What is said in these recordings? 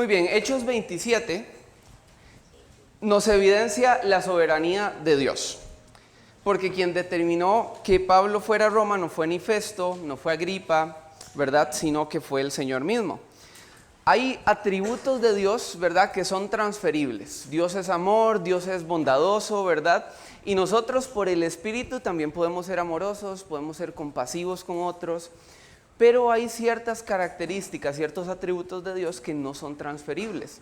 Muy bien, Hechos 27 nos evidencia la soberanía de Dios. Porque quien determinó que Pablo fuera a Roma no fue ni Festo, no fue Agripa, ¿verdad? Sino que fue el Señor mismo. Hay atributos de Dios, ¿verdad?, que son transferibles. Dios es amor, Dios es bondadoso, ¿verdad? Y nosotros por el Espíritu también podemos ser amorosos, podemos ser compasivos con otros, pero hay ciertas características, ciertos atributos de Dios que no son transferibles.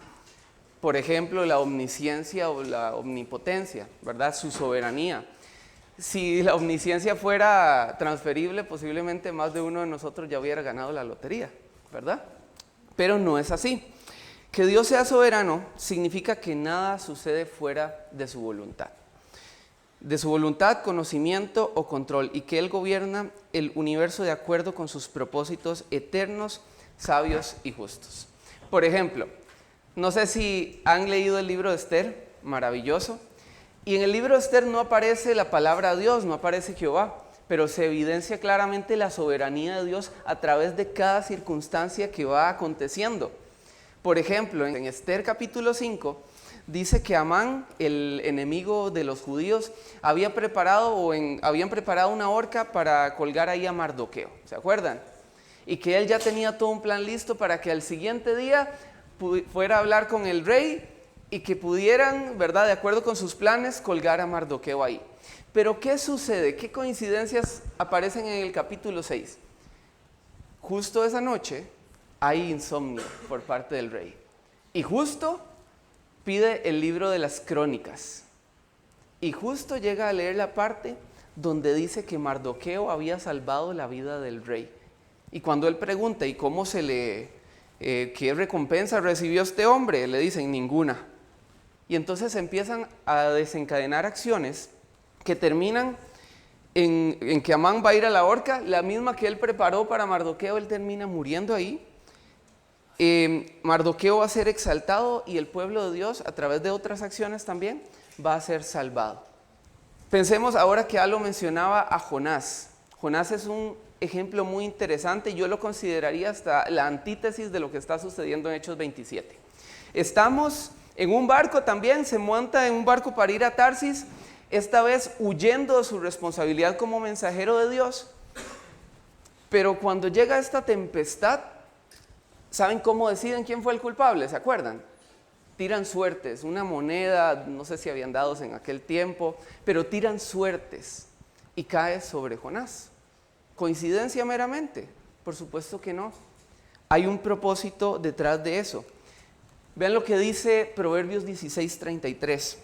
Por ejemplo, la omnisciencia o la omnipotencia, ¿verdad? Su soberanía. Si la omnisciencia fuera transferible, posiblemente más de uno de nosotros ya hubiera ganado la lotería, ¿verdad? Pero no es así. Que Dios sea soberano significa que nada sucede fuera de su voluntad. De su voluntad, conocimiento o control, y que Él gobierna el universo de acuerdo con sus propósitos eternos, sabios y justos. Por ejemplo, no sé si han leído el libro de Esther, maravilloso, y en el libro de Esther no aparece la palabra Dios, no aparece Jehová, pero se evidencia claramente la soberanía de Dios a través de cada circunstancia que va aconteciendo. Por ejemplo, en Esther capítulo 5, dice que Amán, el enemigo de los judíos, habían preparado una horca para colgar ahí a Mardoqueo, ¿se acuerdan? Y que él ya tenía todo un plan listo para que al siguiente día fuera a hablar con el rey y que pudieran, ¿verdad?, de acuerdo con sus planes, colgar a Mardoqueo ahí. Pero ¿qué sucede? ¿Qué coincidencias aparecen en el capítulo 6? Justo esa noche hay insomnio por parte del rey. Y justo pide el libro de las crónicas. Y justo llega a leer la parte donde dice que Mardoqueo había salvado la vida del rey. Y cuando él pregunta, ¿y cómo qué recompensa recibió este hombre? Le dicen, ninguna. Y entonces empiezan a desencadenar acciones que terminan en que Amán va a ir a la horca, la misma que él preparó para Mardoqueo, él termina muriendo ahí. Mardoqueo va a ser exaltado y el pueblo de Dios, a través de otras acciones también, va a ser salvado. Pensemos ahora que Alo mencionaba a Jonás. Jonás es un ejemplo muy interesante, yo lo consideraría hasta la antítesis de lo que está sucediendo en Hechos 27. Estamos en un barco también, se monta en un barco para ir a Tarsis, esta vez huyendo de su responsabilidad como mensajero de Dios. Pero cuando llega esta tempestad, ¿saben cómo deciden quién fue el culpable? ¿Se acuerdan? Tiran suertes, una moneda, no sé si habían dados en aquel tiempo, pero tiran suertes y cae sobre Jonás. ¿Coincidencia meramente? Por supuesto que no. Hay un propósito detrás de eso. Vean lo que dice Proverbios 16:33.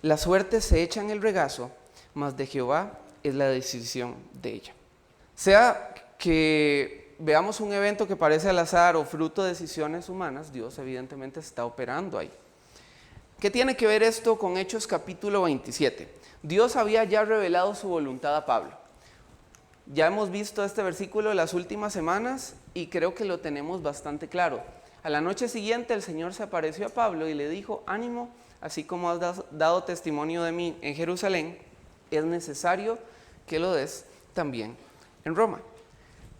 La suerte se echa en el regazo, mas de Jehová es la decisión de ella. Sea que veamos un evento que parece al azar o fruto de decisiones humanas, Dios evidentemente está operando ahí. ¿Qué tiene que ver esto con Hechos capítulo 27? Dios había ya revelado su voluntad a Pablo. Ya hemos visto este versículo las últimas semanas y creo que lo tenemos bastante claro. A la noche siguiente el Señor se apareció a Pablo y le dijo, ánimo, así como has dado testimonio de mí en Jerusalén, es necesario que lo des también en Roma.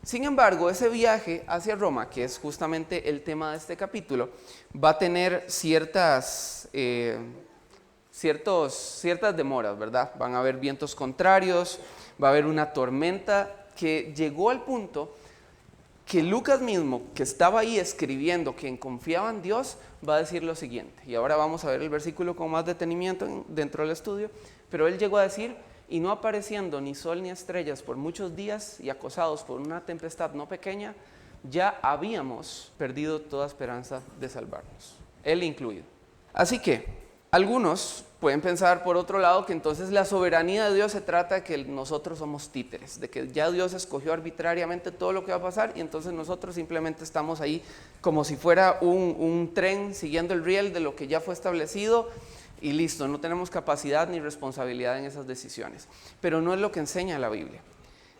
Sin embargo, ese viaje hacia Roma, que es justamente el tema de este capítulo, va a tener ciertas demoras, ¿verdad? Van a haber vientos contrarios, va a haber una tormenta que llegó al punto que Lucas mismo, que estaba ahí escribiendo, quien confiaba en Dios, va a decir lo siguiente. Y ahora vamos a ver el versículo con más detenimiento dentro del estudio, pero él llegó a decir, y no apareciendo ni sol ni estrellas por muchos días y acosados por una tempestad no pequeña, ya habíamos perdido toda esperanza de salvarnos, él incluido. Así que algunos pueden pensar por otro lado que entonces la soberanía de Dios se trata de que nosotros somos títeres, de que ya Dios escogió arbitrariamente todo lo que va a pasar y entonces nosotros simplemente estamos ahí como si fuera un tren siguiendo el riel de lo que ya fue establecido y listo, no tenemos capacidad ni responsabilidad en esas decisiones. Pero no es lo que enseña la Biblia.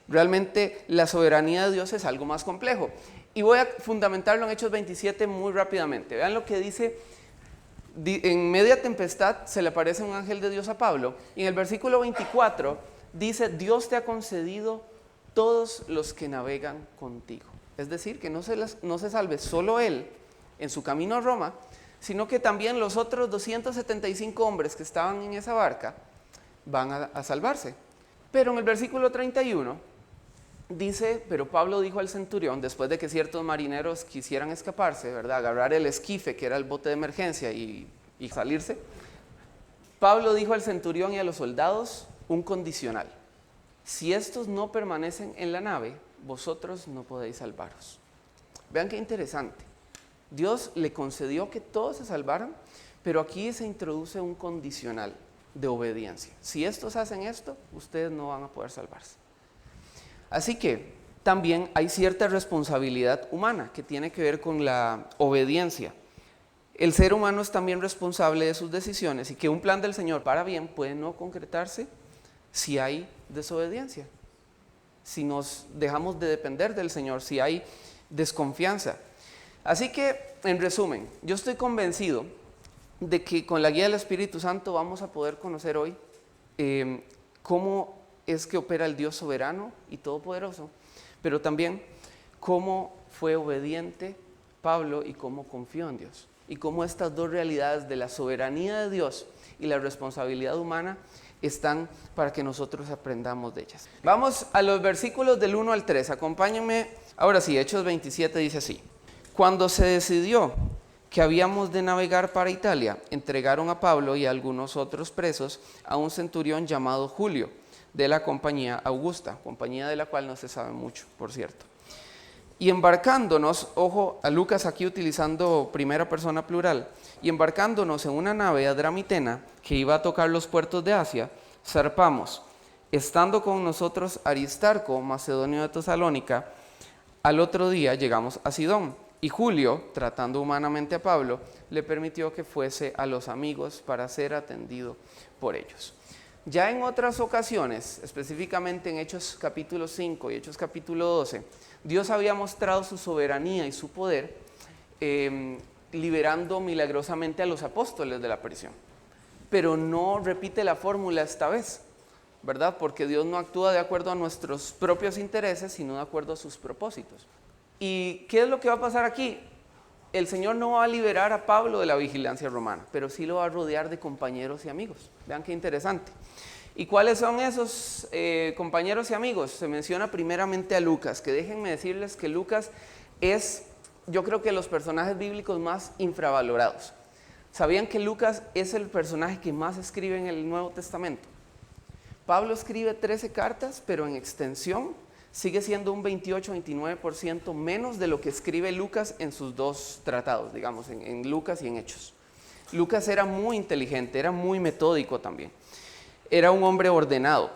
Realmente la soberanía de Dios es algo más complejo. Y voy a fundamentarlo en Hechos 27 muy rápidamente. Vean lo que dice. En media tempestad se le aparece un ángel de Dios a Pablo. Y en el versículo 24 dice, Dios te ha concedido todos los que navegan contigo. Es decir, que no se salve solo él, en su camino a Roma, sino que también los otros 275 hombres que estaban en esa barca van a salvarse. Pero en el versículo 31 dice, pero Pablo dijo al centurión, después de que ciertos marineros quisieran escaparse, ¿verdad? Agarrar el esquife, que era el bote de emergencia, y salirse, Pablo dijo al centurión y a los soldados un condicional: si estos no permanecen en la nave, vosotros no podéis salvaros. Vean qué interesante. Dios le concedió que todos se salvaran, pero aquí se introduce un condicional de obediencia. Si estos hacen esto, ustedes no van a poder salvarse. Así que también hay cierta responsabilidad humana que tiene que ver con la obediencia. El ser humano es también responsable de sus decisiones, y que un plan del Señor para bien puede no concretarse si hay desobediencia, si nos dejamos de depender del Señor, si hay desconfianza. Así que, en resumen, yo estoy convencido de que con la guía del Espíritu Santo vamos a poder conocer hoy cómo es que opera el Dios soberano y todopoderoso, pero también cómo fue obediente Pablo y cómo confió en Dios, y cómo estas dos realidades de la soberanía de Dios y la responsabilidad humana están para que nosotros aprendamos de ellas. Vamos a los versículos del 1 al 3, acompáñenme. Ahora sí, Hechos 27 dice así: cuando se decidió que habíamos de navegar para Italia, entregaron a Pablo y a algunos otros presos a un centurión llamado Julio, de la compañía Augusta, compañía de la cual no se sabe mucho, por cierto. Y embarcándonos, ojo a Lucas aquí utilizando primera persona plural, y embarcándonos en una nave adramitena que iba a tocar los puertos de Asia, zarpamos, estando con nosotros Aristarco, macedonio de Tesalónica. Al otro día llegamos a Sidón, y Julio, tratando humanamente a Pablo, le permitió que fuese a los amigos para ser atendido por ellos. Ya en otras ocasiones, específicamente en Hechos capítulo 5 y Hechos capítulo 12, Dios había mostrado su soberanía y su poder liberando milagrosamente a los apóstoles de la prisión. Pero no repite la fórmula esta vez, ¿verdad? Porque Dios no actúa de acuerdo a nuestros propios intereses, sino de acuerdo a sus propósitos. ¿Y qué es lo que va a pasar aquí? El Señor no va a liberar a Pablo de la vigilancia romana, pero sí lo va a rodear de compañeros y amigos. Vean qué interesante. ¿Y cuáles son esos compañeros y amigos? Se menciona primeramente a Lucas, que déjenme decirles que Lucas es, yo creo que los personajes bíblicos más infravalorados. ¿Sabían que Lucas es el personaje que más escribe en el Nuevo Testamento? Pablo escribe 13 cartas, pero en extensión sigue siendo un 28-29% menos de lo que escribe Lucas en sus dos tratados, digamos, en Lucas y en Hechos. Lucas era muy inteligente, era muy metódico también. Era un hombre ordenado.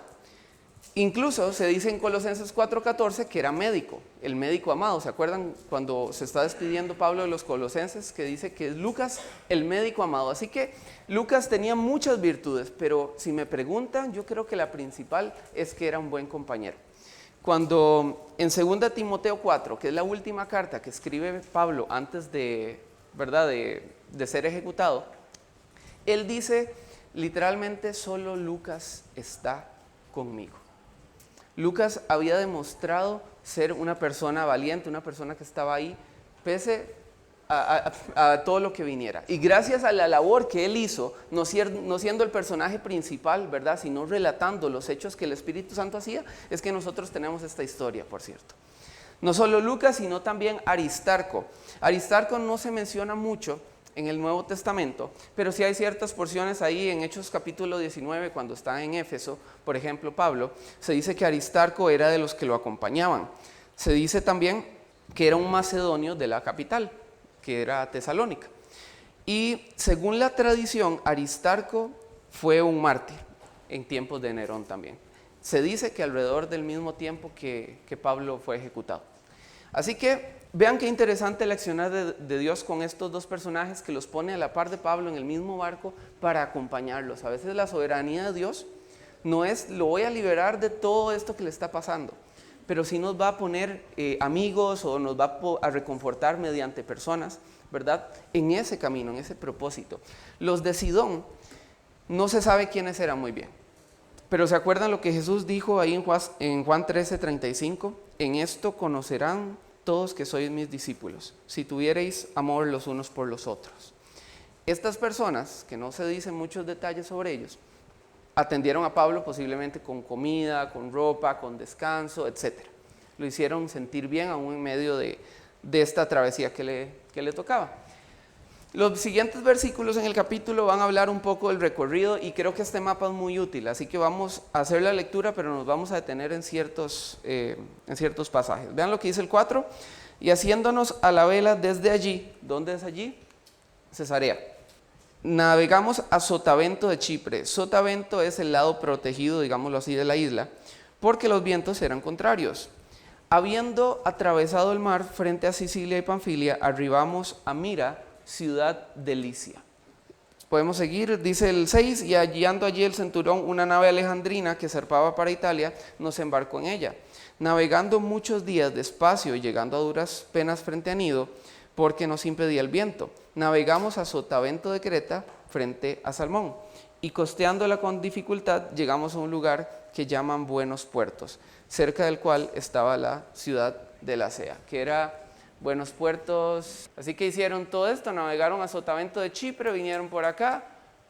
Incluso se dice en Colosenses 4:14 que era médico, el médico amado. ¿Se acuerdan cuando se está despidiendo Pablo de los colosenses, que dice que es Lucas el médico amado? Así que Lucas tenía muchas virtudes, pero si me preguntan, yo creo que la principal es que era un buen compañero. Cuando en 2 Timoteo 4, que es la última carta que escribe Pablo antes de ser ejecutado, él dice literalmente: solo Lucas está conmigo. Lucas había demostrado ser una persona valiente, una persona que estaba ahí pese a todo lo que viniera. Y gracias a la labor que él hizo, no siendo el personaje principal, ¿verdad?, sino relatando los hechos que el Espíritu Santo hacía, es que nosotros tenemos esta historia, por cierto. No solo Lucas, sino también Aristarco. Aristarco no se menciona mucho en el Nuevo Testamento, pero sí hay ciertas porciones ahí en Hechos capítulo 19, cuando está en Éfeso, por ejemplo, Pablo, se dice que Aristarco era de los que lo acompañaban. Se dice también que era un macedonio de la capital, que era Tesalónica. Y según la tradición, Aristarco fue un mártir en tiempos de Nerón también. Se dice que alrededor del mismo tiempo que Pablo fue ejecutado. Así que vean qué interesante el accionar de Dios con estos dos personajes, que los pone a la par de Pablo en el mismo barco para acompañarlos. A veces la soberanía de Dios no es: lo voy a liberar de todo esto que le está pasando, pero sí nos va a poner amigos, o nos va a reconfortar mediante personas, ¿verdad?, en ese camino, en ese propósito. Los de Sidón no se sabe quiénes eran muy bien, pero ¿se acuerdan lo que Jesús dijo ahí en Juan 13:35? En esto conocerán todos que sois mis discípulos, si tuviereis amor los unos por los otros. Estas personas, que no se dicen muchos detalles sobre ellos, atendieron a Pablo posiblemente con comida, con ropa, con descanso, etc. Lo hicieron sentir bien aún en medio de esta travesía que le tocaba. Los siguientes versículos en el capítulo van a hablar un poco del recorrido y creo que este mapa es muy útil, así que vamos a hacer la lectura, pero nos vamos a detener en ciertos pasajes. Vean lo que dice el 4, y haciéndonos a la vela desde allí. ¿Dónde es allí? Cesarea. Navegamos a Sotavento de Chipre. Sotavento es el lado protegido, digámoslo así, de la isla, porque los vientos eran contrarios. Habiendo atravesado el mar frente a Sicilia y Panfilia, arribamos a Mira, ciudad de Licia. Podemos seguir, dice el 6, y hallando allí el centurión una nave alejandrina que zarpaba para Italia, nos embarcó en ella. Navegando muchos días despacio y llegando a duras penas frente a Nido, porque nos impedía el viento, navegamos a Sotavento de Creta frente a Salmón, y costeándola con dificultad llegamos a un lugar que llaman Buenos Puertos, cerca del cual estaba la ciudad de Lasea, que era Buenos Puertos. Así que hicieron todo esto, navegaron a Sotavento de Chipre, vinieron por acá,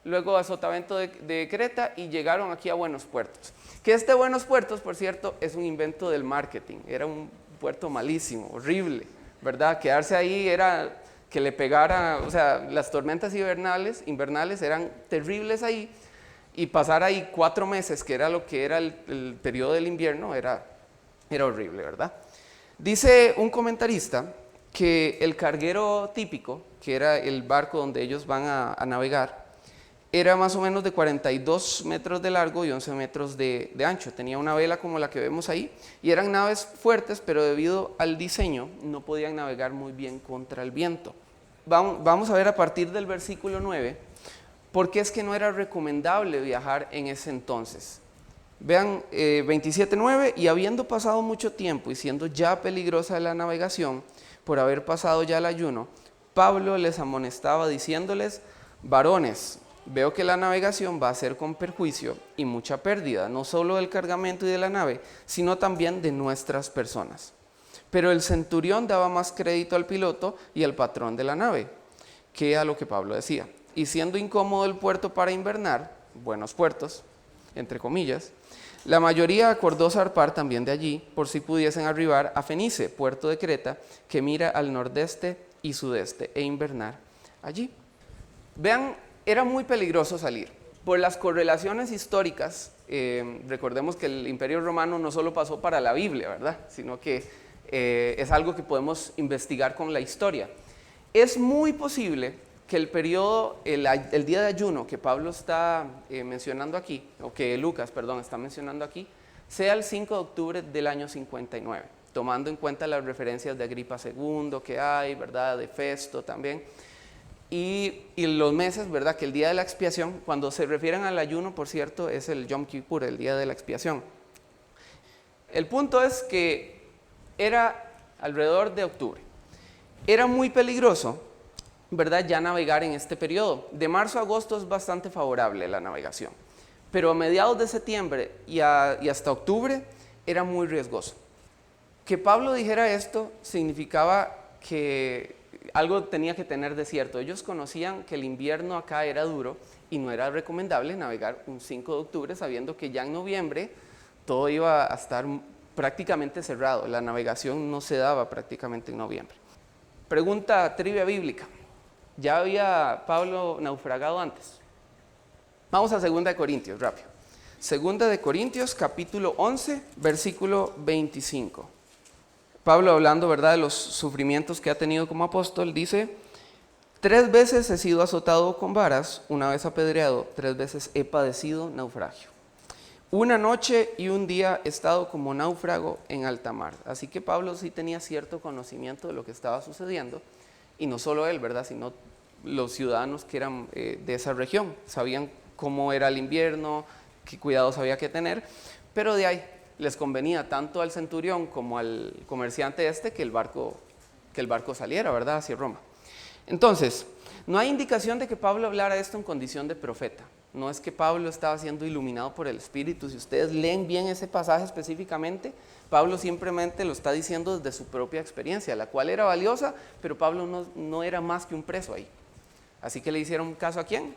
luego a Sotavento de Creta y llegaron aquí a Buenos Puertos. Que este Buenos Puertos, por cierto, es un invento del marketing, era un puerto malísimo, horrible, ¿verdad? Quedarse ahí era que le pegara, o sea, las tormentas invernales eran terribles ahí, y pasar ahí 4 meses, que era lo que era el periodo del invierno, era horrible, ¿verdad? Dice un comentarista que el carguero típico, que era el barco donde ellos van a navegar, era más o menos de 42 metros de largo y 11 metros de ancho. Tenía una vela como la que vemos ahí, y eran naves fuertes, pero debido al diseño no podían navegar muy bien contra el viento. Vamos a ver a partir del versículo 9, por qué es que no era recomendable viajar en ese entonces. Vean 27:9, y habiendo pasado mucho tiempo y siendo ya peligrosa la navegación, por haber pasado ya el ayuno, Pablo les amonestaba diciéndoles: varones, veo que la navegación va a ser con perjuicio y mucha pérdida, no solo del cargamento y de la nave, sino también de nuestras personas. Pero el centurión daba más crédito al piloto y al patrón de la nave que a lo que Pablo decía. Y siendo incómodo el puerto para invernar, Buenos Puertos, entre comillas, la mayoría acordó zarpar también de allí, por si pudiesen arribar a Fenice, puerto de Creta, que mira al nordeste y sudeste, e invernar allí. Vean, era muy peligroso salir. Por las correlaciones históricas, recordemos que el Imperio Romano no solo pasó para la Biblia, ¿verdad? Sino que es algo que podemos investigar con la historia. Es muy posible que el periodo, el día de ayuno que Pablo está mencionando aquí, o que Lucas, perdón, está mencionando aquí, sea el 5 de octubre del año 59, tomando en cuenta las referencias de Agripa II que hay, ¿verdad?, de Festo también, y los meses, ¿verdad?, que el día de la expiación, cuando se refieren al ayuno, por cierto, es el Yom Kippur, el día de la expiación. El punto es que era alrededor de octubre. Era muy peligroso, ¿verdad?, ya navegar en este periodo. De marzo a agosto es bastante favorable la navegación, pero a mediados de septiembre y hasta octubre era muy riesgoso. Que Pablo dijera esto significaba que algo tenía que tener de cierto. Ellos conocían que el invierno acá era duro y no era recomendable navegar un 5 de octubre sabiendo que ya en noviembre todo iba a estar prácticamente cerrado. La navegación no se daba prácticamente en noviembre. Pregunta trivia bíblica. ¿Ya había Pablo naufragado antes? Vamos a 2 de Corintios, rápido. 2 de Corintios, capítulo 11, versículo 25. Pablo, hablando, ¿verdad?, de los sufrimientos que ha tenido como apóstol, dice: 3 veces he sido azotado con varas, 1 vez apedreado, 3 veces he padecido naufragio. 1 noche y 1 día he estado como náufrago en alta mar. Así que Pablo sí tenía cierto conocimiento de lo que estaba sucediendo. Y no solo él, ¿verdad?, sino los ciudadanos que eran de esa región. Sabían cómo era el invierno, qué cuidados había que tener, pero de ahí les convenía tanto al centurión como al comerciante que el barco saliera, ¿verdad?, hacia Roma. Entonces, No hay indicación de que Pablo hablara esto en condición de profeta. No es que Pablo estaba siendo iluminado por el Espíritu. Si ustedes leen bien ese pasaje específicamente, Pablo simplemente lo está diciendo desde su propia experiencia, la cual era valiosa, pero Pablo no era más que un preso ahí. Así que le hicieron caso ¿a quién?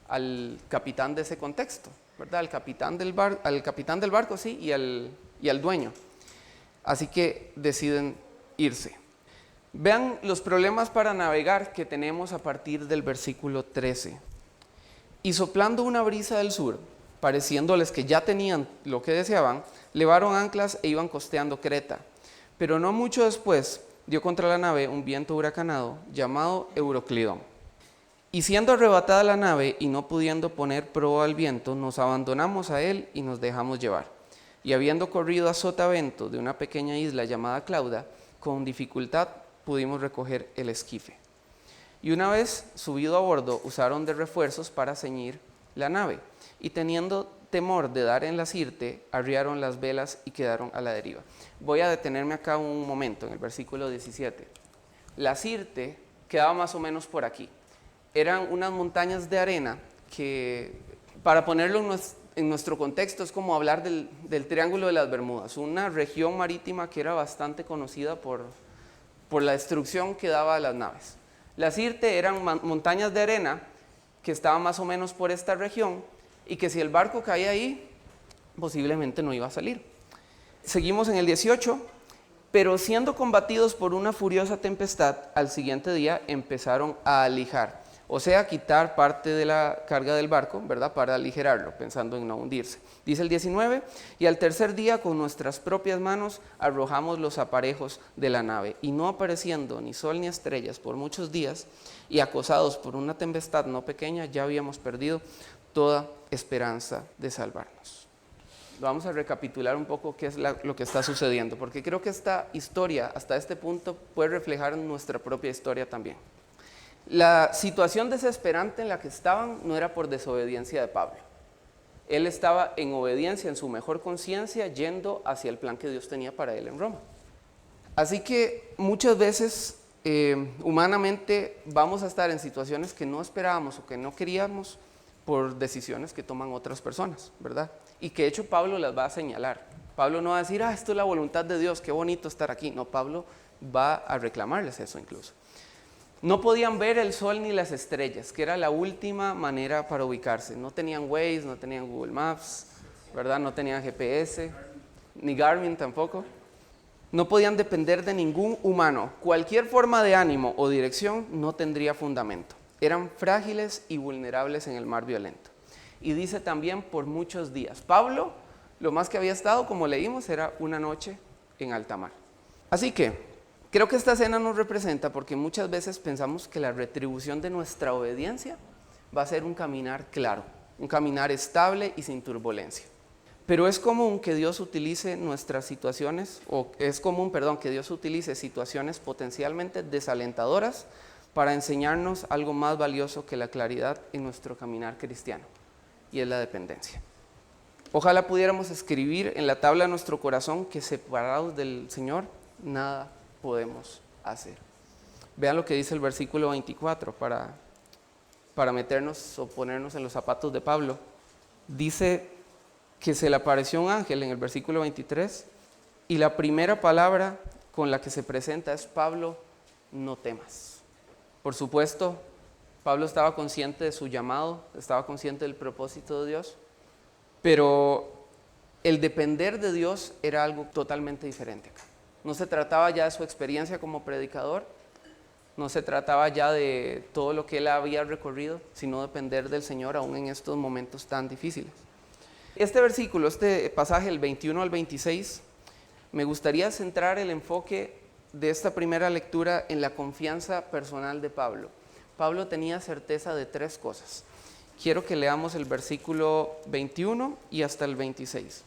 Al capitán de ese contexto, ¿verdad? Al capitán del barco, sí, y al dueño. Así que deciden irse. Vean los problemas para navegar que tenemos a partir del versículo 13. Y soplando una brisa del sur, pareciéndoles que ya tenían lo que deseaban, levaron anclas e iban costeando Creta. Pero no mucho después dio contra la nave un viento huracanado llamado Euroclidón. Y siendo arrebatada la nave y no pudiendo poner proa al viento, nos abandonamos a él y nos dejamos llevar. Y habiendo corrido a sotavento de una pequeña isla llamada Clauda, con dificultad pudimos recoger el esquife. Y una vez subido a bordo, usaron de refuerzos para ceñir la nave. Y teniendo temor de dar en la sirte, arriaron las velas y quedaron a la deriva. Voy a detenerme acá un momento, en el versículo 17. La sirte quedaba más o menos por aquí. Eran unas montañas de arena que, para ponerlo en nuestro contexto, es como hablar del Triángulo de las Bermudas, una región marítima que era bastante conocida por la destrucción que daba a las naves. La Sirte eran montañas de arena que estaban más o menos por esta región y que si el barco caía ahí, posiblemente no iba a salir. Seguimos en el 18, pero siendo combatidos por una furiosa tempestad, al siguiente día empezaron a alijar. O sea, quitar parte de la carga del barco, ¿verdad? Para aligerarlo, pensando en no hundirse. Dice el 19, y al tercer día con nuestras propias manos arrojamos los aparejos de la nave, y no apareciendo ni sol ni estrellas por muchos días, y acosados por una tempestad no pequeña, ya habíamos perdido toda esperanza de salvarnos. Vamos a recapitular un poco qué es lo que está sucediendo, porque creo que esta historia, hasta este punto, puede reflejar nuestra propia historia también. La situación desesperante en la que estaban no era por desobediencia de Pablo. Él estaba en obediencia, en su mejor conciencia, yendo hacia el plan que Dios tenía para él en Roma. Así que muchas veces, humanamente, vamos a estar en situaciones que no esperábamos o que no queríamos por decisiones que toman otras personas, ¿verdad? Y que de hecho Pablo las va a señalar. Pablo no va a decir, esto es la voluntad de Dios, qué bonito estar aquí. No, Pablo va a reclamarles eso incluso. No podían ver el sol ni las estrellas, que era la última manera para ubicarse. No tenían Waze, no tenían Google Maps, ¿verdad? No tenían GPS, ni Garmin tampoco. No podían depender de ningún humano. Cualquier forma de ánimo o dirección no tendría fundamento. Eran frágiles y vulnerables en el mar violento. Y dice también por muchos días. Pablo, lo más que había estado, como leímos, era una noche en alta mar. Así que creo que esta escena nos representa porque muchas veces pensamos que la retribución de nuestra obediencia va a ser un caminar claro, un caminar estable y sin turbulencia. Pero es común que Dios utilice nuestras situaciones, que Dios utilice situaciones potencialmente desalentadoras para enseñarnos algo más valioso que la claridad en nuestro caminar cristiano, y es la dependencia. Ojalá pudiéramos escribir en la tabla de nuestro corazón que separados del Señor, nada podemos hacer. Vean lo que dice el versículo 24 para meternos o ponernos en los zapatos de Pablo. Dice que se le apareció un ángel en el versículo 23 y la primera palabra con la que se presenta es: Pablo, no temas. Por supuesto, Pablo estaba consciente de su llamado, estaba consciente del propósito de Dios, pero el depender de Dios era algo totalmente diferente acá. No se trataba ya de su experiencia como predicador, no se trataba ya de todo lo que él había recorrido, sino depender del Señor aún en estos momentos tan difíciles. Este versículo, este pasaje, el 21 al 26, me gustaría centrar el enfoque de esta primera lectura en la confianza personal de Pablo. Pablo tenía certeza de tres cosas. Quiero que leamos el versículo 21 y hasta el 26.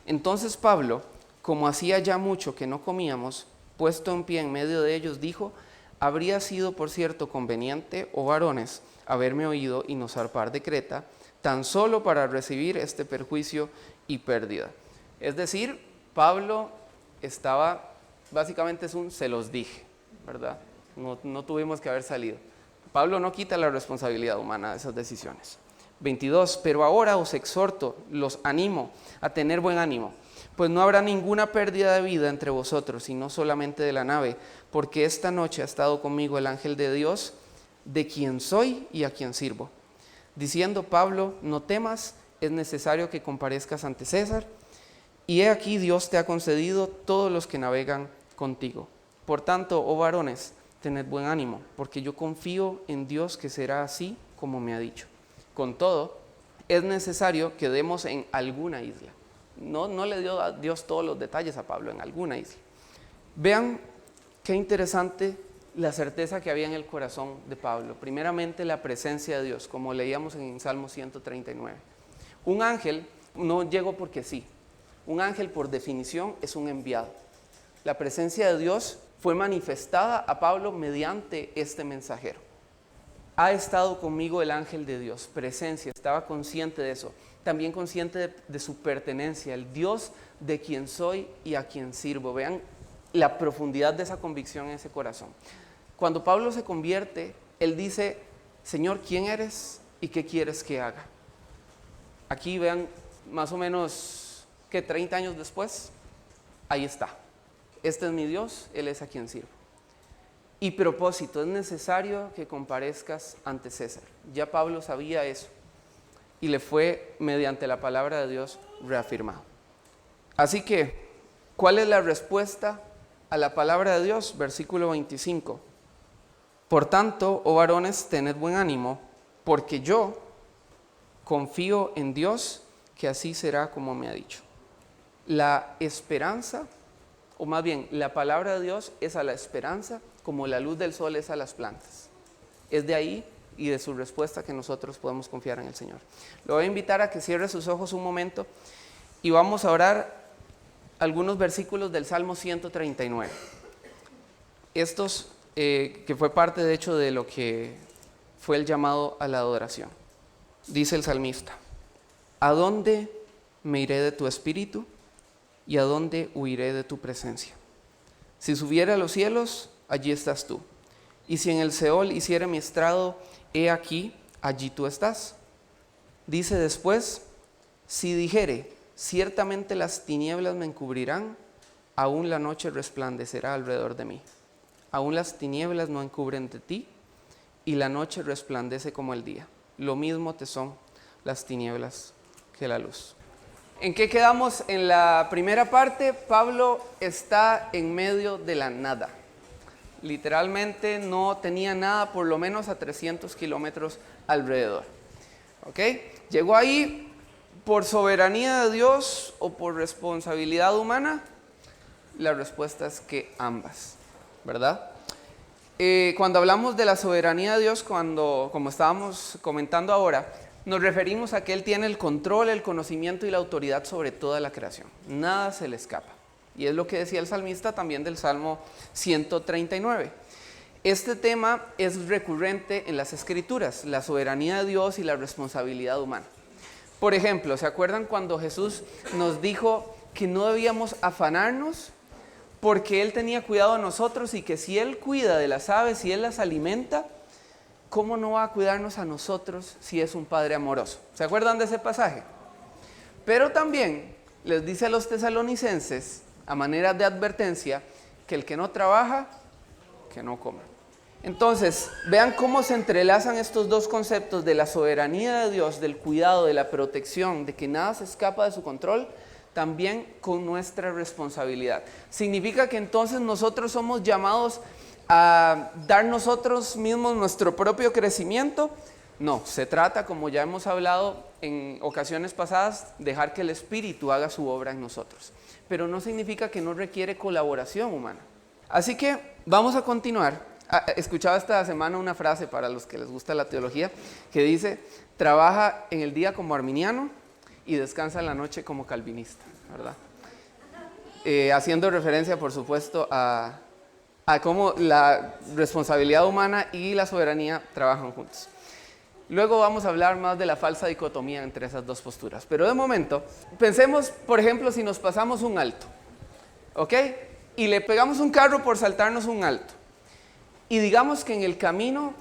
Entonces Pablo, como hacía ya mucho que no comíamos, puesto en pie en medio de ellos, dijo: habría sido, por cierto, conveniente, oh varones, haberme oído y no zarpar de Creta, tan solo para recibir este perjuicio y pérdida. Es decir, Pablo estaba, básicamente es un se los dije, ¿verdad? No tuvimos que haber salido. Pablo no quita la responsabilidad humana de esas decisiones. 22, pero ahora os exhorto, los animo a tener buen ánimo, pues no habrá ninguna pérdida de vida entre vosotros, sino solamente de la nave, porque esta noche ha estado conmigo el ángel de Dios, de quien soy y a quien sirvo. Diciendo Pablo, no temas, es necesario que comparezcas ante César, y he aquí Dios te ha concedido todos los que navegan contigo. Por tanto, oh varones, tened buen ánimo, porque yo confío en Dios que será así como me ha dicho. Con todo, es necesario que demos en alguna isla. No le dio a Dios todos los detalles a Pablo, en alguna isla. Vean qué interesante la certeza que había en el corazón de Pablo. Primeramente, la presencia de Dios, como leíamos en Salmo 139. Un ángel no llegó porque sí. Un ángel, por definición, es un enviado. La presencia de Dios fue manifestada a Pablo mediante este mensajero. Ha estado conmigo el ángel de Dios, presencia, estaba consciente de eso. También consciente de su pertenencia, el Dios de quien soy y a quien sirvo. Vean la profundidad de esa convicción en ese corazón. Cuando Pablo se convierte, él dice, Señor, ¿quién eres y qué quieres que haga? Aquí vean, más o menos, ¿qué? 30 años después, ahí está. Este es mi Dios, Él es a quien sirvo. Y propósito, es necesario que comparezcas ante César. Ya Pablo sabía eso y le fue mediante la palabra de Dios reafirmado. Así que, ¿cuál es la respuesta a la palabra de Dios? Versículo 25. Por tanto, oh varones, tened buen ánimo, porque yo confío en Dios, que así será como me ha dicho. La esperanza, o más bien, la palabra de Dios es a la esperanza como la luz del sol es a las plantas. Es de ahí y de su respuesta que nosotros podemos confiar en el Señor. Lo voy a invitar a que cierre sus ojos un momento y vamos a orar algunos versículos del Salmo 139. Estos que fue parte de hecho de lo que fue el llamado a la adoración. Dice el salmista, ¿a dónde me iré de tu espíritu y a dónde huiré de tu presencia? Si subiera a los cielos, allí estás tú. Y si en el Seol hiciera mi estrado, he aquí, allí tú estás. Dice después, si dijere, ciertamente las tinieblas me encubrirán, aún la noche resplandecerá alrededor de mí. Aún las tinieblas no encubren de ti, y la noche resplandece como el día. Lo mismo te son las tinieblas que la luz. ¿En qué quedamos? En la primera parte, Pablo está en medio de la nada. Literalmente no tenía nada, por lo menos a 300 kilómetros alrededor. ¿Ok? Llegó ahí por soberanía de Dios o por responsabilidad humana. La respuesta es que ambas, ¿verdad? Cuando hablamos de la soberanía de Dios, como estábamos comentando ahora, nos referimos a que Él tiene el control, el conocimiento y la autoridad sobre toda la creación. Nada se le escapa. Y es lo que decía el salmista también del Salmo 139. Este tema es recurrente en las Escrituras, la soberanía de Dios y la responsabilidad humana. Por ejemplo, ¿se acuerdan cuando Jesús nos dijo que no debíamos afanarnos porque Él tenía cuidado de nosotros y que si Él cuida de las aves, si Él las alimenta, ¿cómo no va a cuidarnos a nosotros si es un Padre amoroso? ¿Se acuerdan de ese pasaje? Pero también les dice a los tesalonicenses, a manera de advertencia, que el que no trabaja, que no coma. Entonces, vean cómo se entrelazan estos dos conceptos de la soberanía de Dios, del cuidado, de la protección, de que nada se escapa de su control, también con nuestra responsabilidad. Significa que entonces nosotros somos llamados a dar nosotros mismos nuestro propio crecimiento. No, se trata, como ya hemos hablado en ocasiones pasadas, dejar que el Espíritu haga su obra en nosotros. Pero no significa que no requiere colaboración humana. Así que vamos a continuar. Escuchaba esta semana una frase para los que les gusta la teología que dice, trabaja en el día como arminiano y descansa en la noche como calvinista, ¿verdad? Haciendo referencia, por supuesto, a cómo la responsabilidad humana y la soberanía trabajan juntos. Luego vamos a hablar más de la falsa dicotomía entre esas dos posturas. Pero de momento, pensemos, por ejemplo, si nos pasamos un alto, ¿ok? Y le pegamos un carro por saltarnos un alto. Y digamos que en el camino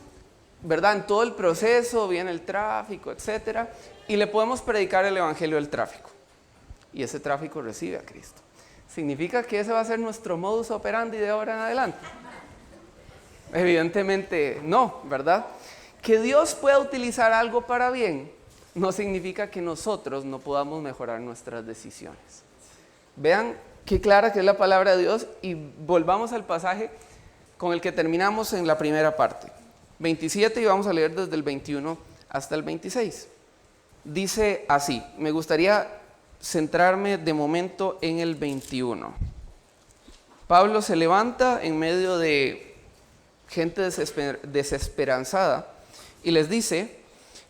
¿verdad? En todo el proceso viene el tráfico, etcétera, y le podemos predicar el evangelio del tráfico. Y ese tráfico recibe a Cristo. ¿Significa que ese va a ser nuestro modus operandi de ahora en adelante? Evidentemente no, ¿verdad? Que Dios pueda utilizar algo para bien no significa que nosotros no podamos mejorar nuestras decisiones. Vean qué clara que es la palabra de Dios y volvamos al pasaje con el que terminamos en la primera parte. 27 y vamos a leer desde el 21 hasta el 26. Dice así, me gustaría centrarme de momento en el 21. Pablo se levanta en medio de gente desesperanzada y les dice,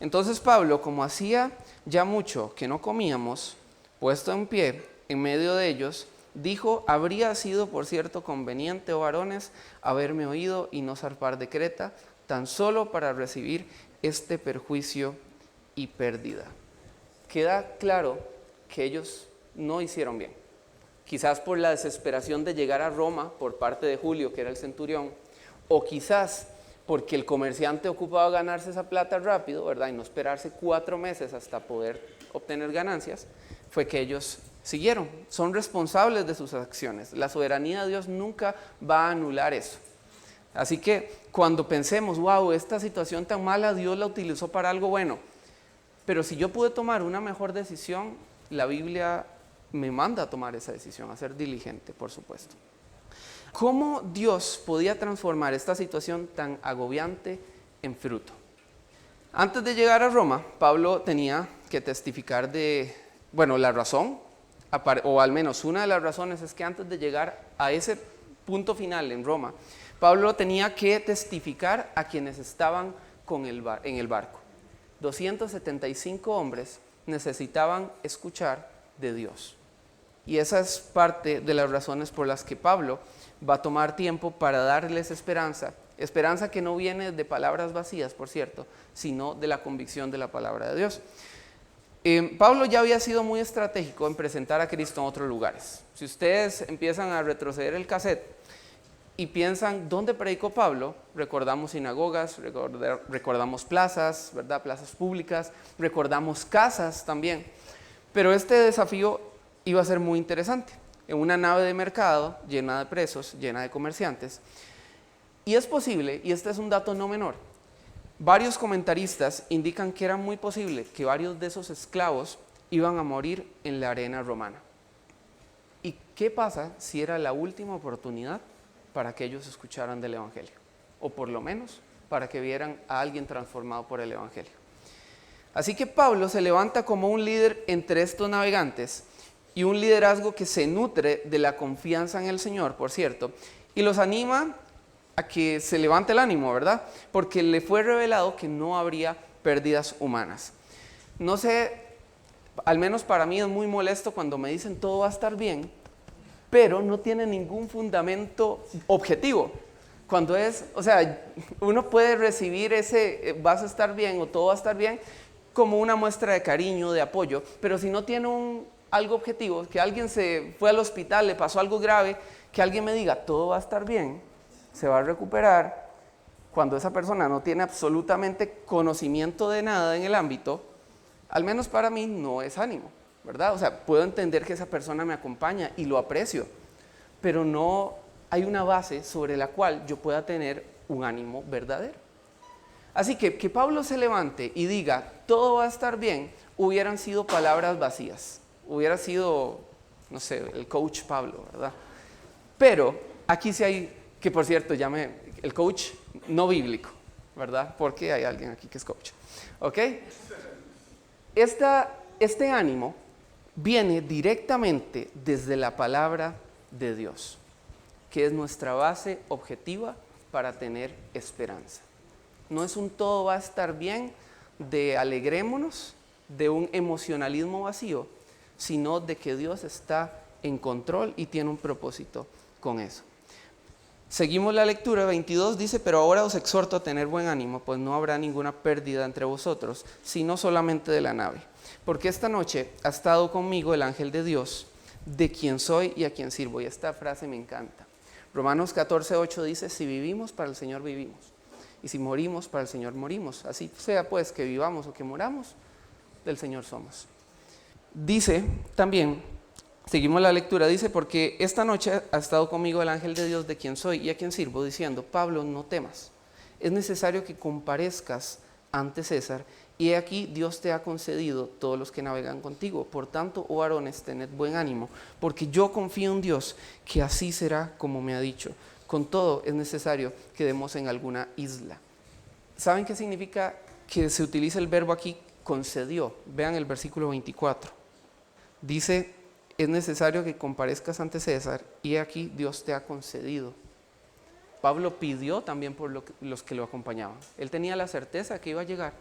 entonces Pablo, como hacía ya mucho que no comíamos, puesto en pie en medio de ellos, dijo, habría sido por cierto conveniente, oh varones, haberme oído y no zarpar de Creta, tan solo para recibir este perjuicio y pérdida. Queda claro que ellos no hicieron bien. Quizás por la desesperación de llegar a Roma por parte de Julio, que era el centurión, o quizás porque el comerciante ocupaba ganarse esa plata rápido, ¿verdad? Y no esperarse 4 meses hasta poder obtener ganancias, fue que ellos siguieron. Son responsables de sus acciones. La soberanía de Dios nunca va a anular eso. Así que cuando pensemos, wow, esta situación tan mala, Dios la utilizó para algo bueno. Pero si yo pude tomar una mejor decisión, la Biblia me manda a tomar esa decisión, a ser diligente, por supuesto. ¿Cómo Dios podía transformar esta situación tan agobiante en fruto? Antes de llegar a Roma, Pablo tenía que testificar la razón, o al menos una de las razones es que antes de llegar a ese punto final en Roma, Pablo tenía que testificar a quienes estaban en el barco. 275 hombres necesitaban escuchar de Dios. Y esa es parte de las razones por las que Pablo va a tomar tiempo para darles esperanza. Esperanza que no viene de palabras vacías, por cierto, sino de la convicción de la palabra de Dios. Pablo ya había sido muy estratégico en presentar a Cristo en otros lugares. Si ustedes empiezan a retroceder el cassette y piensan, ¿dónde predicó Pablo? Recordamos sinagogas, recordamos plazas, ¿verdad? Plazas públicas, recordamos casas también. Pero este desafío iba a ser muy interesante. En una nave de mercado llena de presos, llena de comerciantes. Y es posible, y este es un dato no menor, varios comentaristas indican que era muy posible que varios de esos esclavos iban a morir en la arena romana. ¿Y qué pasa si era la última oportunidad para que ellos escucharan del Evangelio? O por lo menos para que vieran a alguien transformado por el Evangelio. Así que Pablo se levanta como un líder entre estos navegantes y un liderazgo que se nutre de la confianza en el Señor, por cierto, y los anima a que se levante el ánimo, ¿verdad? Porque le fue revelado que no habría pérdidas humanas. No sé, al menos para mí es muy molesto cuando me dicen todo va a estar bien, pero no tiene ningún fundamento objetivo. Cuando uno puede recibir ese vas a estar bien o todo va a estar bien como una muestra de cariño, de apoyo, pero si no tiene algo objetivo, que alguien se fue al hospital, le pasó algo grave, que alguien me diga todo va a estar bien, se va a recuperar, cuando esa persona no tiene absolutamente conocimiento de nada en el ámbito, al menos para mí no es ánimo, ¿verdad? O sea, puedo entender que esa persona me acompaña y lo aprecio, pero no hay una base sobre la cual yo pueda tener un ánimo verdadero. Así que Pablo se levante y diga, todo va a estar bien, hubieran sido palabras vacías. Hubiera sido, no sé, el coach Pablo, ¿verdad? Pero aquí sí hay, que por cierto, el coach no bíblico, ¿verdad? Porque hay alguien aquí que es coach, ¿ok? Este ánimo viene directamente desde la palabra de Dios, que es nuestra base objetiva para tener esperanza. No es un todo va a estar bien de alegrémonos, de un emocionalismo vacío, sino de que Dios está en control y tiene un propósito con eso. Seguimos la lectura, 22 dice, pero ahora os exhorto a tener buen ánimo, pues no habrá ninguna pérdida entre vosotros, sino solamente de la nave. Porque esta noche ha estado conmigo el ángel de Dios, de quien soy y a quien sirvo. Y esta frase me encanta. Romanos 14:8 dice, si vivimos, para el Señor vivimos. Y si morimos, para el Señor morimos. Así sea pues que vivamos o que moramos, del Señor somos. Dice también, seguimos la lectura, dice, porque esta noche ha estado conmigo el ángel de Dios de quien soy y a quien sirvo, diciendo, Pablo, no temas, es necesario que comparezcas ante César, y he aquí Dios te ha concedido todos los que navegan contigo. Por tanto, oh varones, tened buen ánimo, porque yo confío en Dios, que así será como me ha dicho. Con todo, es necesario que demos en alguna isla. ¿Saben qué significa que se utiliza el verbo aquí, concedió? Vean el versículo 24. Dice, es necesario que comparezcas ante César, y aquí Dios te ha concedido. Pablo pidió también por los que lo acompañaban. Él tenía la certeza que iba a llegar,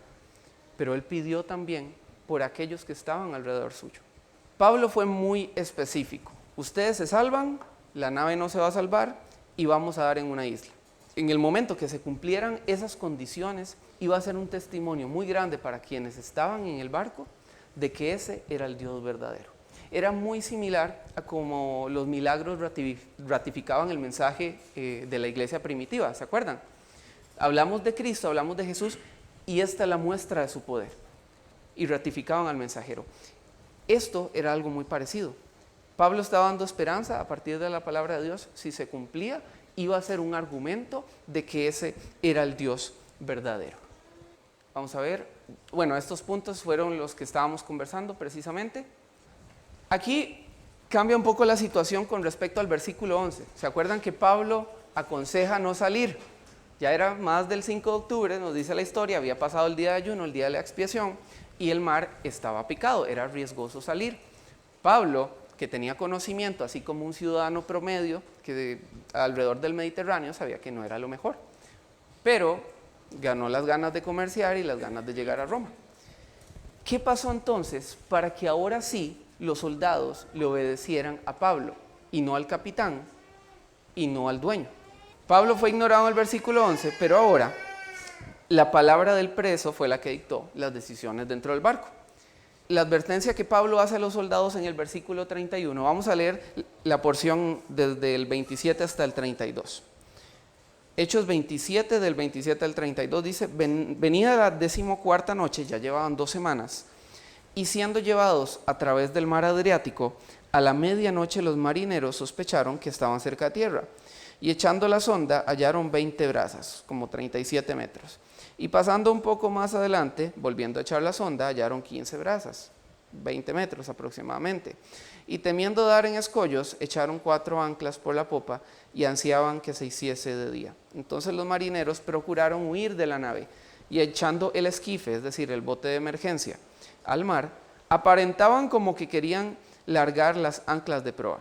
pero él pidió también por aquellos que estaban alrededor suyo. Pablo fue muy específico. Ustedes se salvan, la nave no se va a salvar y vamos a dar en una isla. En el momento que se cumplieran esas condiciones, iba a ser un testimonio muy grande para quienes estaban en el barco de que ese era el Dios verdadero. Era muy similar a como los milagros ratificaban el mensaje de la iglesia primitiva, ¿se acuerdan? Hablamos de Cristo, hablamos de Jesús, y esta es la muestra de su poder. Y ratificaban al mensajero. Esto era algo muy parecido. Pablo estaba dando esperanza a partir de la palabra de Dios. Si se cumplía, iba a ser un argumento de que ese era el Dios verdadero. Vamos a ver. Bueno, estos puntos fueron los que estábamos conversando precisamente. Aquí cambia un poco la situación con respecto al versículo 11. ¿Se acuerdan que Pablo aconseja no salir? Ya era más del 5 de octubre, nos dice la historia, había pasado el día de ayuno, el día de la expiación, y el mar estaba picado, era riesgoso salir. Pablo, que tenía conocimiento, así como un ciudadano promedio, que alrededor del Mediterráneo sabía que no era lo mejor, pero ganó las ganas de comerciar y las ganas de llegar a Roma. ¿Qué pasó entonces para que ahora sí los soldados le obedecieran a Pablo y no al capitán y no al dueño? Pablo fue ignorado en el versículo 11, pero ahora la palabra del preso fue la que dictó las decisiones dentro del barco. La advertencia que Pablo hace a los soldados en el versículo 31, vamos a leer la porción desde el 27 hasta el 32. Hechos 27, del 27 al 32, dice, venida la 14ª noche, ya llevaban 2 semanas, y siendo llevados a través del mar Adriático, a la medianoche los marineros sospecharon que estaban cerca de tierra, y echando la sonda hallaron 20 brazas, como 37 metros. Y pasando un poco más adelante, volviendo a echar la sonda, hallaron 15 brazas, 20 metros aproximadamente. Y temiendo dar en escollos, echaron 4 anclas por la popa y ansiaban que se hiciese de día. Entonces los marineros procuraron huir de la nave y echando el esquife, es decir, el bote de emergencia, al mar, aparentaban como que querían largar las anclas de proa.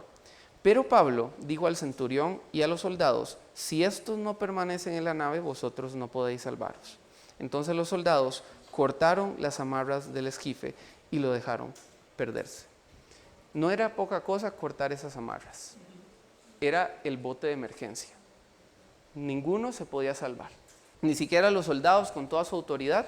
Pero Pablo dijo al centurión y a los soldados, si estos no permanecen en la nave, vosotros no podéis salvaros. Entonces los soldados cortaron las amarras del esquife y lo dejaron perderse. No era poca cosa cortar esas amarras, era el bote de emergencia. Ninguno se podía salvar, ni siquiera los soldados con toda su autoridad,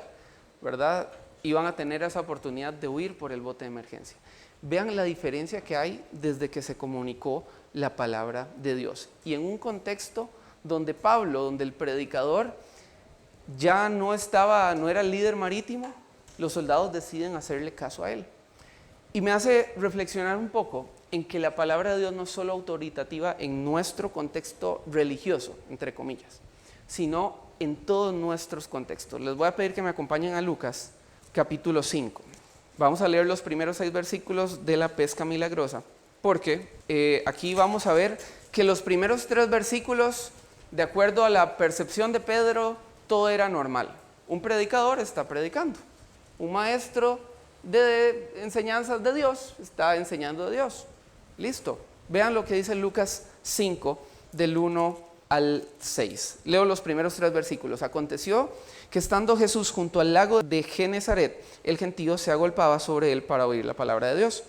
¿verdad?, iban a tener esa oportunidad de huir por el bote de emergencia. Vean la diferencia que hay desde que se comunicó la palabra de Dios. Y en un contexto donde Pablo, donde el predicador ya no era el líder marítimo, los soldados deciden hacerle caso a él. Y me hace reflexionar un poco en que la palabra de Dios no es solo autoritativa en nuestro contexto religioso, entre comillas, sino en todos nuestros contextos. Les voy a pedir que me acompañen a Lucas, capítulo 5. Vamos a leer los primeros 6 versículos de la pesca milagrosa, porque aquí vamos a ver que los primeros 3 versículos, de acuerdo a la percepción de Pedro, todo era normal. Un predicador está predicando, un maestro de enseñanzas de Dios está enseñando de Dios. Listo. Vean lo que dice Lucas 5, del 1 al 6. Leo los primeros 3 versículos. Aconteció que estando Jesús junto al lago de Genesaret, el gentío se agolpaba sobre él para oír la palabra de Dios.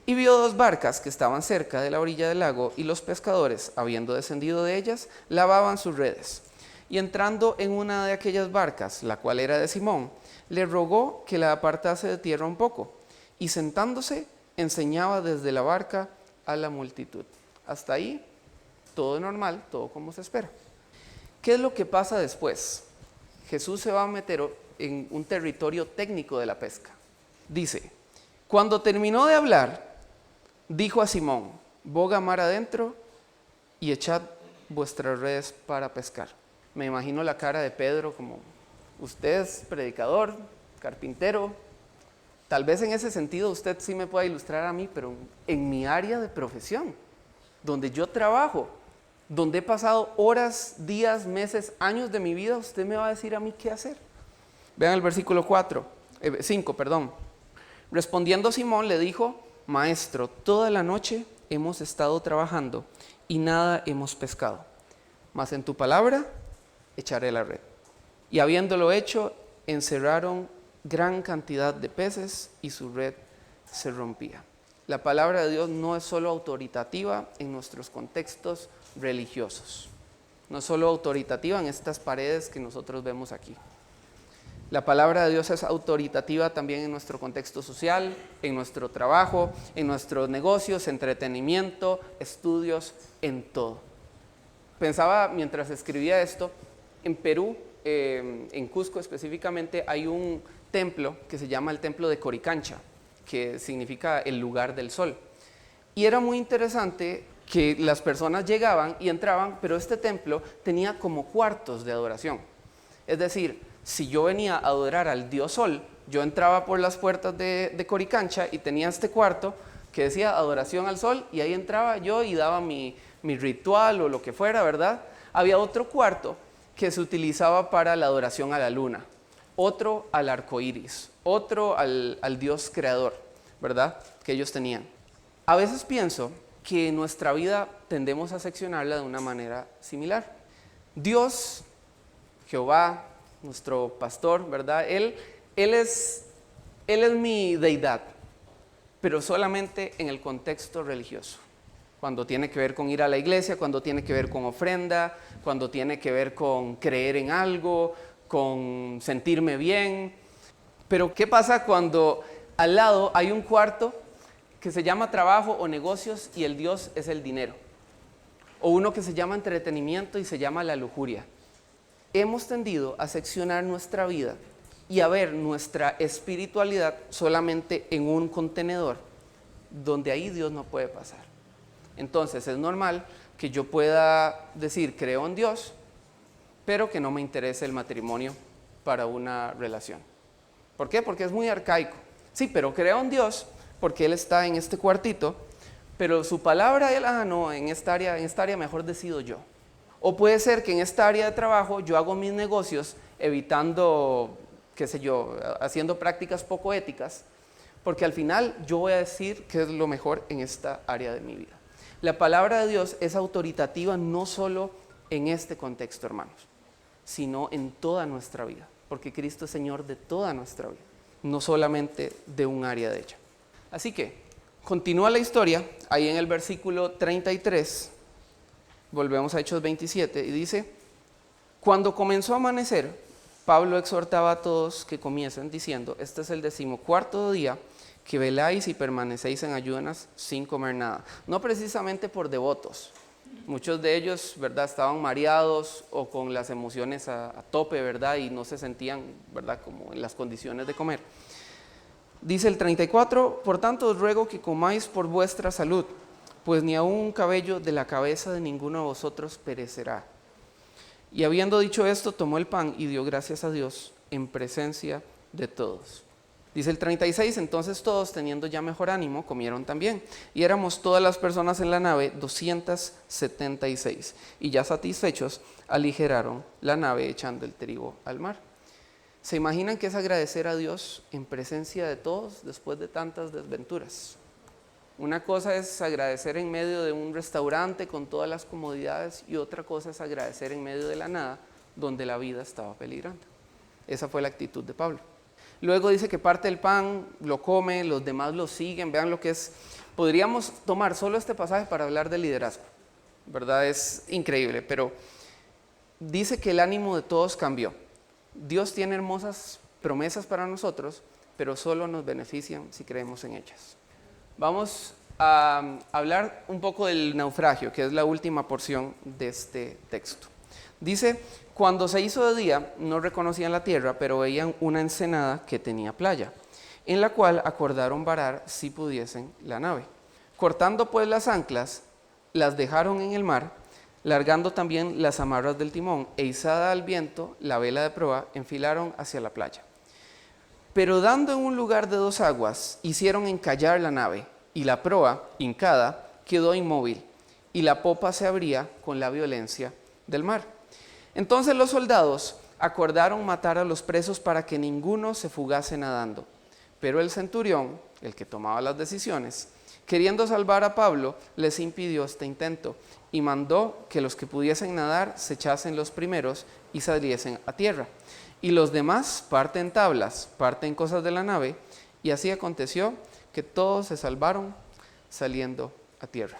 Y vio 2 barcas que estaban cerca de la orilla del lago, y los pescadores, habiendo descendido de ellas, lavaban sus redes. Y entrando en una de aquellas barcas, la cual era de Simón, le rogó que la apartase de tierra un poco, y sentándose, enseñaba desde la barca a la multitud. Hasta ahí, todo normal, todo como se espera. ¿Qué es lo que pasa después? Jesús se va a meter en un territorio técnico de la pesca. Dice, cuando terminó de hablar, dijo a Simón, boga mar adentro y echad vuestras redes para pescar. Me imagino la cara de Pedro como, usted es predicador, carpintero. Tal vez en ese sentido usted sí me pueda ilustrar a mí, pero en mi área de profesión, donde yo trabajo, donde he pasado horas, días, meses, años de mi vida, usted me va a decir a mí qué hacer. Vean el versículo 5. Respondiendo Simón le dijo, Maestro, toda la noche hemos estado trabajando y nada hemos pescado, mas en tu palabra echaré la red. Y habiéndolo hecho, encerraron gran cantidad de peces y su red se rompía. La palabra de Dios no es solo autoritativa en nuestros contextos religiosos, no es solo autoritativa en estas paredes que nosotros vemos aquí. La palabra de Dios es autoritativa también en nuestro contexto social, en nuestro trabajo, en nuestros negocios, entretenimiento, estudios, en todo. Pensaba mientras escribía esto, en Perú, en Cusco específicamente, hay un templo que se llama el Templo de Coricancha, que significa el lugar del sol. Y era muy interesante que las personas llegaban y entraban, pero este templo tenía como cuartos de adoración. Es decir, si yo venía a adorar al dios sol, yo entraba por las puertas de Coricancha y tenía este cuarto que decía adoración al sol, y ahí entraba yo y daba mi ritual o lo que fuera, ¿verdad? Había otro cuarto que se utilizaba para la adoración a la luna, otro al arco iris, otro al Dios creador, ¿verdad? Que ellos tenían. A veces pienso que en nuestra vida tendemos a seccionarla de una manera similar. Dios, Jehová, nuestro pastor, ¿verdad? Él es mi deidad, pero solamente en el contexto religioso. Cuando tiene que ver con ir a la iglesia, cuando tiene que ver con ofrenda, cuando tiene que ver con creer en algo, con sentirme bien. Pero ¿qué pasa cuando al lado hay un cuarto que se llama trabajo o negocios y el Dios es el dinero? O uno que se llama entretenimiento y se llama la lujuria. Hemos tendido a seccionar nuestra vida y a ver nuestra espiritualidad solamente en un contenedor donde ahí Dios no puede pasar. Entonces es normal que yo pueda decir creo en Dios, pero que no me interese el matrimonio para una relación. ¿Por qué? Porque es muy arcaico. Sí, pero creo en Dios porque Él está en este cuartito, pero su palabra, Él, no, en esta área mejor decido yo. O puede ser que en esta área de trabajo yo hago mis negocios evitando, qué sé yo, haciendo prácticas poco éticas, porque al final yo voy a decir qué es lo mejor en esta área de mi vida. La palabra de Dios es autoritativa no solo en este contexto, hermanos, sino en toda nuestra vida, porque Cristo es Señor de toda nuestra vida, no solamente de un área de ella. Así que, continúa la historia, ahí en el versículo 33, volvemos a Hechos 27, y dice, cuando comenzó a amanecer, Pablo exhortaba a todos que comiesen diciendo, este es el 14º día que veláis y permanecéis en ayunas sin comer nada. No precisamente por devotos. Muchos de ellos, ¿verdad?, estaban mareados o con las emociones a tope, ¿verdad?, y no se sentían, ¿verdad?, como en las condiciones de comer. Dice el 34, por tanto os ruego que comáis por vuestra salud, pues ni aun un cabello de la cabeza de ninguno de vosotros perecerá. Y habiendo dicho esto, tomó el pan y dio gracias a Dios en presencia de todos. Dice el 36, entonces todos, teniendo ya mejor ánimo, comieron también. Y éramos todas las personas en la nave, 276. Y ya satisfechos, aligeraron la nave echando el trigo al mar. ¿Se imaginan qué es agradecer a Dios en presencia de todos después de tantas desventuras? Una cosa es agradecer en medio de un restaurante con todas las comodidades y otra cosa es agradecer en medio de la nada donde la vida estaba peligrando. Esa fue la actitud de Pablo. Luego dice que parte el pan, lo come, los demás lo siguen. Vean lo que es. Podríamos tomar solo este pasaje para hablar de liderazgo, ¿verdad? Es increíble, pero dice que el ánimo de todos cambió. Dios tiene hermosas promesas para nosotros, pero solo nos benefician si creemos en ellas. Vamos a hablar un poco del naufragio, que es la última porción de este texto. Dice, cuando se hizo de día, no reconocían la tierra, pero veían una ensenada que tenía playa, en la cual acordaron varar si pudiesen la nave. Cortando pues las anclas, las dejaron en el mar, largando también las amarras del timón, e izada al viento la vela de proa, enfilaron hacia la playa. Pero dando en un lugar de 2 aguas, hicieron encallar la nave, y la proa, hincada, quedó inmóvil, y la popa se abría con la violencia del mar. Entonces los soldados acordaron matar a los presos para que ninguno se fugase nadando. Pero el centurión, el que tomaba las decisiones, queriendo salvar a Pablo, les impidió este intento y mandó que los que pudiesen nadar se echasen los primeros y saliesen a tierra. Y los demás parten tablas, parten cosas de la nave, y así aconteció que todos se salvaron saliendo a tierra.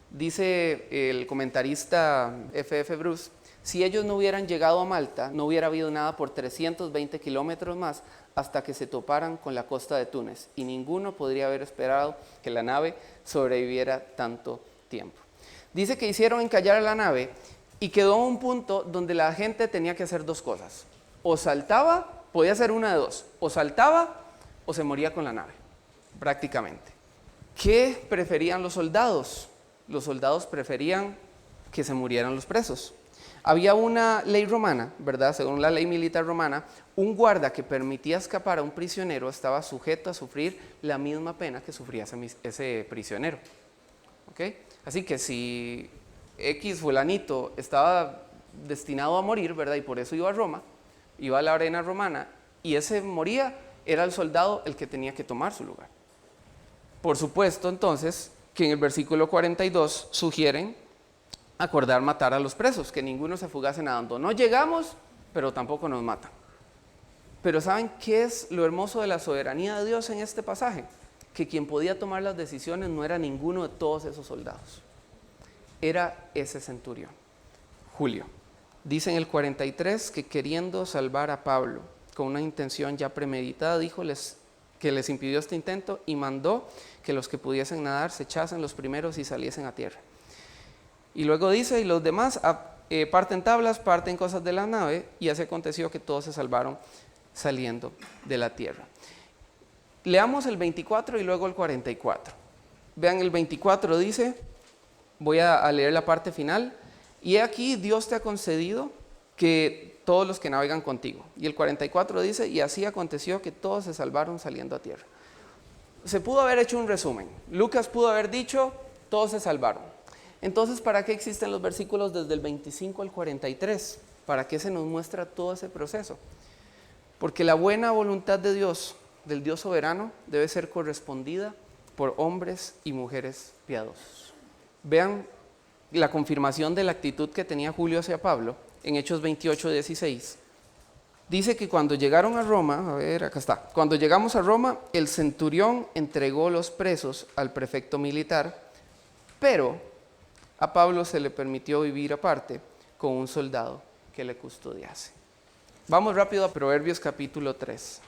Dice el comentarista F.F. Bruce, si ellos no hubieran llegado a Malta, no hubiera habido nada por 320 kilómetros más hasta que se toparan con la costa de Túnez, y ninguno podría haber esperado que la nave sobreviviera tanto tiempo. Dice que hicieron encallar la nave y quedó un punto donde la gente tenía que hacer 2 cosas. O saltaba, podía ser una de 2, o saltaba o se moría con la nave, prácticamente. ¿Qué preferían los soldados? Los soldados preferían que se murieran los presos. Había una ley romana, ¿verdad? Según la ley militar romana, un guarda que permitía escapar a un prisionero estaba sujeto a sufrir la misma pena que sufría ese prisionero. ¿Okay? Así que si X fulanito estaba destinado a morir, ¿verdad? Y por eso iba a Roma, iba a la arena romana, y ese moría, era el soldado el que tenía que tomar su lugar. Por supuesto, entonces, que en el versículo 42 sugieren acordar matar a los presos, que ninguno se fugase nadando. No llegamos, pero tampoco nos matan. Pero ¿saben qué es lo hermoso de la soberanía de Dios en este pasaje? Que quien podía tomar las decisiones no era ninguno de todos esos soldados. Era ese centurión, Julio. Dice en el 43 que queriendo salvar a Pablo con una intención ya premeditada, dijo que les impidió este intento y mandó que los que pudiesen nadar se echasen los primeros y saliesen a tierra. Y luego dice, y los demás parten tablas, parten cosas de la nave, y así aconteció que todos se salvaron saliendo de la tierra. Leamos el 24 y luego el 44. Vean, el 24 dice, voy a leer la parte final, y he aquí Dios te ha concedido que todos los que navegan contigo. Y el 44 dice, y así aconteció que todos se salvaron saliendo a tierra. Se pudo haber hecho un resumen. Lucas pudo haber dicho, todos se salvaron. Entonces, ¿para qué existen los versículos desde el 25 al 43? ¿Para qué se nos muestra todo ese proceso? Porque la buena voluntad de Dios, del Dios soberano, debe ser correspondida por hombres y mujeres piadosos. Vean la confirmación de la actitud que tenía Julio hacia Pablo en Hechos 28:16. Dice que cuando llegaron a Roma, acá está, cuando llegamos a Roma, el centurión entregó los presos al prefecto militar, pero a Pablo se le permitió vivir aparte con un soldado que le custodiase. Vamos rápido a Proverbios capítulo 3.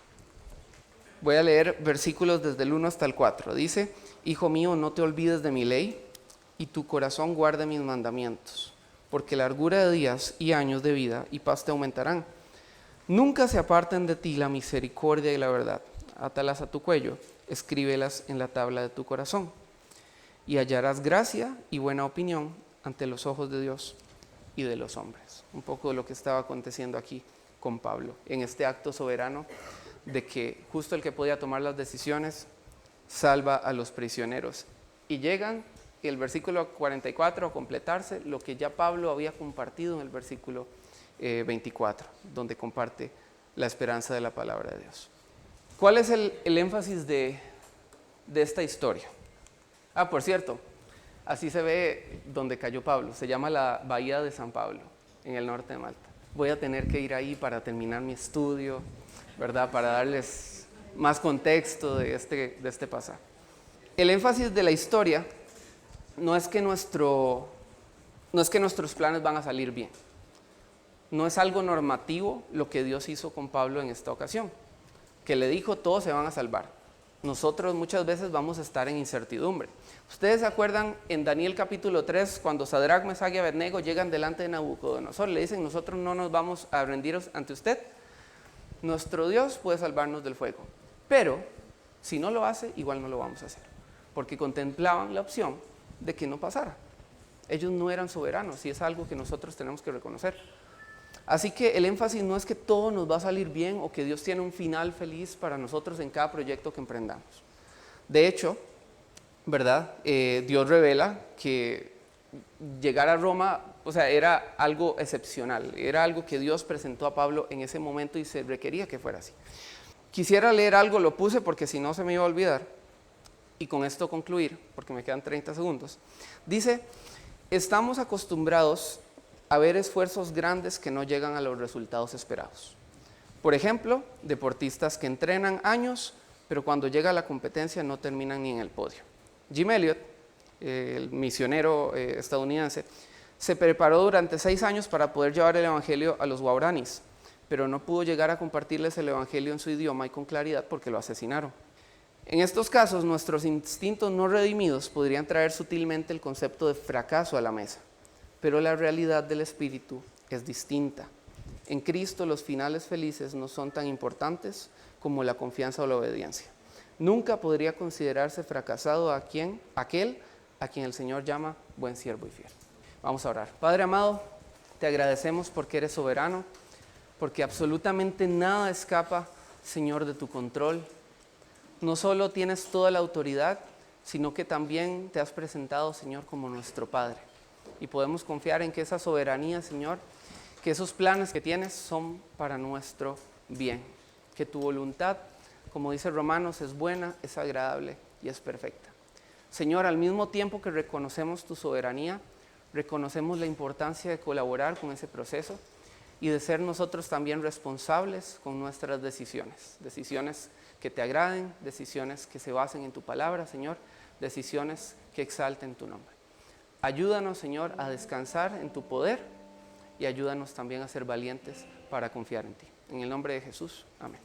Voy a leer versículos desde el 1 hasta el 4. Dice, hijo mío, no te olvides de mi ley, y tu corazón guarde mis mandamientos, porque largura de días y años de vida y paz te aumentarán. Nunca se aparten de ti la misericordia y la verdad. Átalas a tu cuello, escríbelas en la tabla de tu corazón. Y hallarás gracia y buena opinión ante los ojos de Dios y de los hombres. Un poco de lo que estaba aconteciendo aquí con Pablo, en este acto soberano de que justo el que podía tomar las decisiones salva a los prisioneros. Y llegan, el versículo 44, a completarse lo que ya Pablo había compartido en el versículo 24, donde comparte la esperanza de la palabra de Dios. ¿Cuál es el énfasis de esta historia? Por cierto, así se ve donde cayó Pablo. Se llama la Bahía de San Pablo, en el norte de Malta. Voy a tener que ir ahí para terminar mi estudio, ¿verdad? Para darles más contexto de este pasaje. El énfasis de la historia no es que nuestros planes van a salir bien. No es algo normativo lo que Dios hizo con Pablo en esta ocasión, que le dijo, todos se van a salvar. nosotros muchas veces vamos a estar en incertidumbre. ¿Ustedes se acuerdan en Daniel capítulo 3, cuando Sadrac, Mesach y Abednego llegan delante de Nabucodonosor? Le dicen, nosotros no nos vamos a rendir ante usted. Nuestro Dios puede salvarnos del fuego. Pero, si no lo hace, igual no lo vamos a hacer. Porque contemplaban la opción de que no pasara. Ellos no eran soberanos y es algo que nosotros tenemos que reconocer. Así que el énfasis no es que todo nos va a salir bien o que Dios tiene un final feliz para nosotros en cada proyecto que emprendamos. De hecho, ¿verdad? Dios revela que llegar a Roma, o sea, era algo excepcional, era algo que Dios presentó a Pablo en ese momento y se requería que fuera así. Quisiera leer algo, lo puse porque si no se me iba a olvidar, y con esto concluir, porque me quedan 30 segundos. Dice, estamos acostumbrados a ver esfuerzos grandes que no llegan a los resultados esperados. Por ejemplo, deportistas que entrenan años, pero cuando llega la competencia no terminan ni en el podio. Jim Elliot, el misionero estadounidense, se preparó durante 6 años para poder llevar el evangelio a los guaraníes, pero no pudo llegar a compartirles el evangelio en su idioma y con claridad porque lo asesinaron. En estos casos, nuestros instintos no redimidos podrían traer sutilmente el concepto de fracaso a la mesa, pero la realidad del espíritu es distinta. En Cristo los finales felices no son tan importantes como la confianza o la obediencia. Nunca podría considerarse fracasado aquel a quien el Señor llama buen siervo y fiel. Vamos a orar. Padre amado, te agradecemos porque eres soberano, porque absolutamente nada escapa, Señor, de tu control. No solo tienes toda la autoridad, sino que también te has presentado, Señor, como nuestro Padre. Y podemos confiar en que esa soberanía, Señor, que esos planes que tienes son para nuestro bien. Que tu voluntad, como dice Romanos, es buena, es agradable y es perfecta. Señor, al mismo tiempo que reconocemos tu soberanía, reconocemos la importancia de colaborar con ese proceso y de ser nosotros también responsables con nuestras decisiones. Decisiones que te agraden, decisiones que se basen en tu palabra, Señor, decisiones que exalten tu nombre. Ayúdanos, Señor, a descansar en tu poder y ayúdanos también a ser valientes para confiar en ti. En el nombre de Jesús, amén.